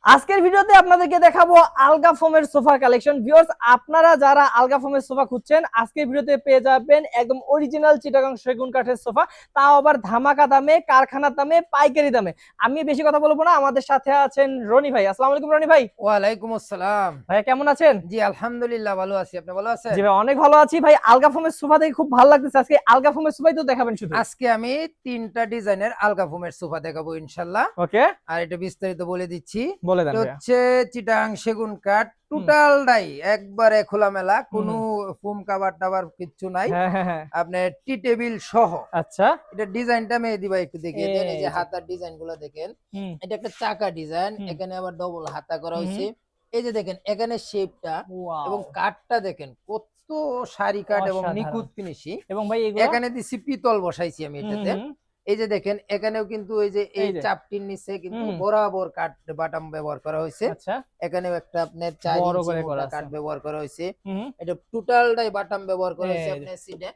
আজকের ভিডিওতে আপনাদেরকে দেখাবো আলগা ফোমের সোফার কালেকশন। ভিউয়ার্স, আপনারা যারা আলগা ফোমের সোফা খুঁজছেন আজকের ভিডিওতে পেয়ে যাবেন একদম অরিজিনাল চিটাগাং সেগুন কাঠের সোফা, তাও আবার ধামাকা দামে, কারখানার দামে, পাইকারি দামে। আমি বেশি কথা বলবো না, আমাদের সাথে আছেন রনি ভাই। আসসালামু আলাইকুম রনি ভাই। ওয়ালাইকুম আসসালাম। ভাইয়া কেমন আছেন? জি আলহামদুলিল্লাহ ভালো আছি, আপনি ভালো আছেন? জি ভাই অনেক ভালো আছি ভাই। আলগা ফোমের সোফা দেখে খুব ভালো লাগতেছে। আজকে আলগা ফোমের সোফাই তো দেখাবেন শুধু? আজকে আমি তিনটা ডিজাইনের আলগা ফোমের সোফা দেখাবো ইনশাআল্লাহ। ওকে, আর এটা বিস্তারিত বলে দিচ্ছি। বলে দেন এটা ভাইয়া। হচ্ছে চিটাগাং সেগুন কাঠ, টোটালটাই একবারে খোলামেলা, কোনো ফোম কভার টাভার কিচ্ছু নাই। হ্যাঁ হ্যাঁ হ্যাঁ, আপনার টি টেবিল সহ। আচ্ছা। এটা ডিজাইনটা মেহেদি ভাই একটু দেখিয়ে দেন। এই যে এই যে। হাতার ডিজাইন গুলো দেখেন, হুম এটা একটা চাকা ডিজাইন, হুম এখানে আবার ডবল হাতা করা হুম, হয়েছে। এই যে দেখেন এখানে শেপটা ওয়াও, এবং কাঠটা দেখেন কত সারি কাঠ এবং অসাধারণ। নিখুঁত ফিনিশিং। এবং ভাই এগুলা এখানে দিছি পিতল বসাইছি আমি এটাতে। হুম, এই যে দেখেন এখানেও কিন্তু এই যে এই এই যে। চাপটির নিচে কিন্তু হুম, বরাবর কাঠ বাটাম ব্যবহার করা হয়েছে। আচ্ছা, এখানেও একটা আপনার 4 বড় ইঞ্চি করে করা মোটা আছে। কাঠ ব্যবহার করা হয়েছে। হুম, এটা টোটালটাই বাটাম ব্যবহার করা হয়েছে এই যে। আপনার সিটে।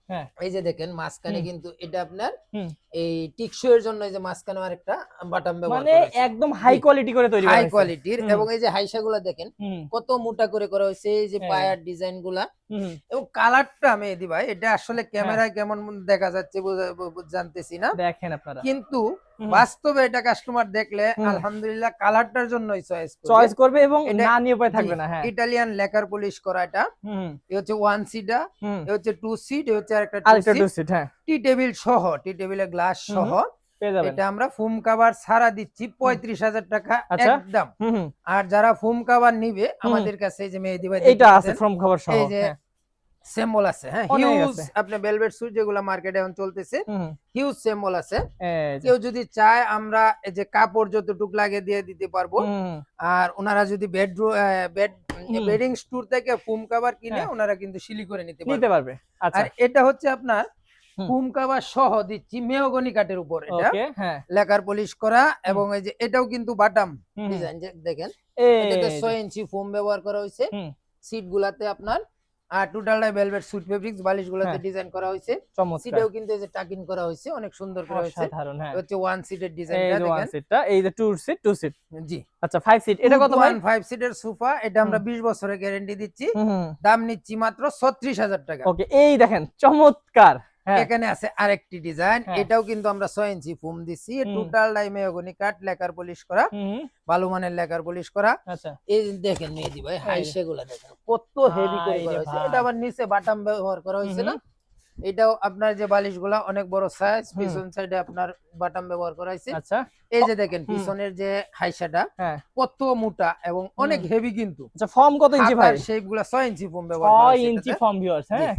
হ্যাঁ, এই যে দেখেন মাঝখানে হুম, কিন্তু এটা আপনার হুম। এই টিকসইয়ের জন্য এই যে মাঝখানে আরেকটা বাটাম ব্যবহার মানে করা হয়েছে। একদম হাই জি, কোয়ালিটি করে তৈরি করা হাই হয়েছে। কোয়ালিটির। হুম, এবং এই যে হাইসাগুলা দেখেন হুম, কত মোটা করে করা হয়েছে। এই যে এই, পায়ার ডিজাইন গুলা হুম, এবং কালারটা মেহেদি ভাই এটা আসলে হ্যাঁ, ক্যামেরায় কেমন দেখা যাচ্ছে জানতেছি না, দেখেন আপনারা। কিন্তু হুম, বাস্তবে এটা কাস্টমার দেখলে হুম, আলহামদুলিল্লাহ কালারটার জন্যই চয়েস করবে। চয়েস করবে এবং এটা না নিয়ে উপায় জি, থাকবে না। হ্যাঁ, ইটালিয়ান লেকার পলিশ করা এটা। হুম, এ হচ্ছে 1 সিটার, হুম। এ হচ্ছে 2 সিট, এ হচ্ছে আরেকটা 2 আরেকটা টু সিট। সিট, হ্যাঁ, টি টেবিল সহ, টি টেবিলের গ্লাস হুম, সহ। হুম, পেয়ে যাবেন। এটা আমরা ফোম কভার ছাড়া দিচ্ছি হুম, ৩৫,০০০ টাকা আচ্ছা, একদম। হুম, হুম, আর যারা ফোম কভার নিবে হুম, হুম। আমাদের কাছে এই যে মেহেদি ভাই এইটা দেখিয়ে আছে দেন। ফ্রম কভার সহ। এই যে হ্যাঁ, সিম্বল আছে, হ্যাঁ, অনেক হিউজ আছে। আপনার ভেলভেট সুট যেগুলো মার্কেটে এখন চলতেছে, হুম, হুম, হিউজ সিম্বল আছে। এই যে। কেউ যদি চায় আমরা এই যে কাপড় যতটুক লাগে দিয়ে দিতে পারবো। হুম, হুম, আর ওনারা যদি হুম, বেডিং স্টোর থেকে ফোম কভার কিনে হ্যাঁ, ওনারা কিন্তু সিলি করে নিতে নিতে পারবে। পারবে। আচ্ছা, আর এটা হচ্ছে আপনার হুম, ফোম কভার সহ দিচ্ছি মেহগনি কাঠের উপর, এটা ওকে, হ্যাঁ, লেকার পলিশ করা। হুম, এবং এই যে এটাও কিন্তু বাটাম হুম, হুম, ডিজাইন দেখেন, এটাতে এই যে। 6 ইঞ্চি ফোম ব্যবহার করা হয়েছে হুম, সিট গুলাতে আপনার। আর টোটালটাই ভেলভেট সুট ফেব্রিক্স, বালিশ গুলাতে হ্যাঁ, ডিজাইন করা হয়েছে। চমৎকার। সিটেও কিন্তু এই যে টাকিং করা হয়েছে, অনেক সুন্দর করে হয়েছে। অসাধারণ, হ্যাঁ। হচ্ছে 1 সিটের এই ডিজাইনটা যে 1 দেখেন। সিটটা, এই যে 2 সিট, 2 সিট। জি, আচ্ছা 5 সিট। 2 এটা কত to ভাই? 1 5 সিটের সোফা, এটা হুম, আমরা 20 বছরের গ্যারান্টি দিচ্ছি। হুম, হুম। দাম নিচ্ছি মাত্র ৩৬,০০০ টাকা। ওকে, এই দেখেন চমৎকার। হ্যাঁ, এখানে আছে আরেকটি ডিজাইন, হ্যাঁ, এটাও কিন্তু আমরা 6 ইঞ্চি ফোম দিচ্ছি। হুম, টোটাল ডাই মেহগনি কাঠ, লেকার পলিশ করা, হুম, হুম, ভালো মানের লেকার পলিশ করা। আচ্ছা। এই যে দেখেন মেহেদি ভাই এই যে, হাইসা গুলা দেখেন কত হেভি করে ভাই করা রে হয়েছে। এটা ভাই। আবার নিচে বাটাম ব্যবহার করা হুম, হয়েছে হুম, না। এটাও আপনার যে বালিশ গুলা অনেক বড় সাইজ, হুম, পিছন সাইডে আপনার বাটাম ব্যবহার করা হয়েছে। আচ্ছা। এই অ যে দেখেন হুম, পিছনের যে হাইসাটা হ্যাঁ, কত মোটা এবং হুম। অনেক হেভি কিন্তু। আচ্ছা ফর্ম কত ইঞ্চি ভাই? হাতার শেপ গুলা 6 ইঞ্চি ফোম ব্যবহার করা 6 হয়েছে ইঞ্চি এটাতে। ফর্ম ভিউয়ার্স, জি, হ্যাঁ?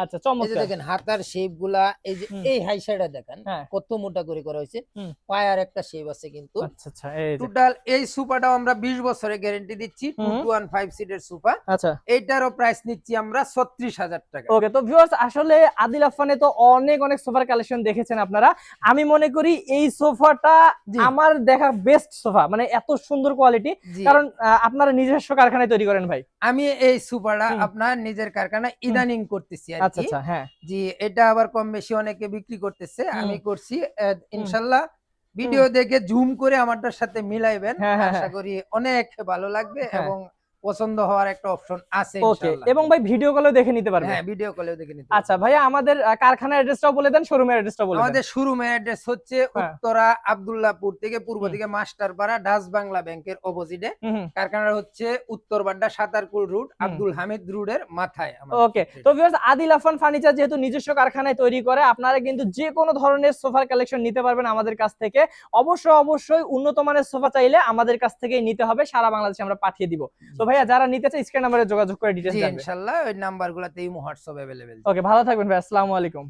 আচ্ছা এই যে চমৎকার। দেখেন হাতার শেপ গুলা, এই যে হুম, এই হাইসাটা দেখেন হ্যাঁ, কত মোটা করে করা হয়েছে। হুম। পায়ার একটা শেপ আছে কিন্তু। আচ্ছা, আচ্ছা, এই যে। টোটাল এই সোফাটাও আমরা 20 বছরের গ্যারান্টি দিচ্ছি। হুম, 2 হুম, to 1 5 সিটের সোফা। আচ্ছা। এইটারও প্রাইস নিচ্ছি আমরা ৩৬,০০০ টাকা। ওকে, তো ভিউয়ার্স আসলে আদিল আফফানে তো অনেক অনেক সোফার কালেকশন দেখেছেন আপনারা। আমি মনে করি এই সোফাটা জি, আমার দেখা বেস্ট সোফা, মানে এত সুন্দর কোয়ালিটি। জি। কারণ আপনারা নিজস্ব কারখানায় তৈরি করেন ভাই। আমি এই সোফাটা হুম, আপনার নিজের কারখানায় হুম, ইদানিং করতেছি আচ্ছা, আরকি। আচ্ছা, হ্যাঁ, জি, এটা আবার কম বেশি অনেকে বিক্রি করতেছে। হুম, আমি করছি। হুম, ইনশাআল্লাহ হুম, ভিডিও দেখে জুম করে আমারটার সাথে মিলাইবেন। হ্যাঁ, হ্যাঁ, আশা হ্যাঁ, করি অনেক ভালো লাগবে হ্যাঁ, এবং পছন্দ হওয়ার একটা অপশন আছে ওকে। ইনশাআল্লাহ। এবং জি। ভাই ভিডিও কলেও দেখে নিতে পারবে। হ্যাঁ, ভিডিও কলেও দেখে নিতে আচ্ছা পারবেন। ভাইয়া, আমাদের কারখানার অ্যাড্রেসটাও বলে দেন, শোরুমের অ্যাড্রেসটাও বলে দেন। আমাদের শোরুমের অ্যাড্রেস হচ্ছে হ্যাঁ, উত্তরা আব্দুল্লাহপুর থেকে পূর্ব হুম, দিকে মাস্টারপাড়া, ডাচ বাংলা ব্যাংকের অপোজিটে। হুম, হুম, কারখানা হচ্ছে উত্তরবাড্ডা সাতারকুল রুট, হুম। আব্দুল হামিদ রোডের মাথায় আমাদের ওকে, তো ফ্যাক্টরিটা। ভিউয়ার্স আদিল আফফান ফার্নিচার যেহেতু নিজস্ব কারখানায় তৈরি করে, আপনারা কিন্তু যে কোনো ধরনের সোফার কালেকশন নিতে পারবেন আমাদের কাছ থেকে। অবশ্যই অবশ্যই উন্নত মানের সোফা চাইলে আমাদের কাছ থেকেই নিতে হবে, সারা বাংলাদেশে আমরা পাঠিয়ে দিব। তো জি, ভাইয়া যারা নিতে চায় স্ক্রিন নাম্বারে যোগাযোগ করে জি ডিটেইলস জানবে। ইনশাআল্লাহ ওই নাম্বারগুলোতে ইমো হোয়াটসঅ্যাপ এভেলেবেল। ওকে, ভালো থাকবেন ভাই। আসসালামু আলাইকুম।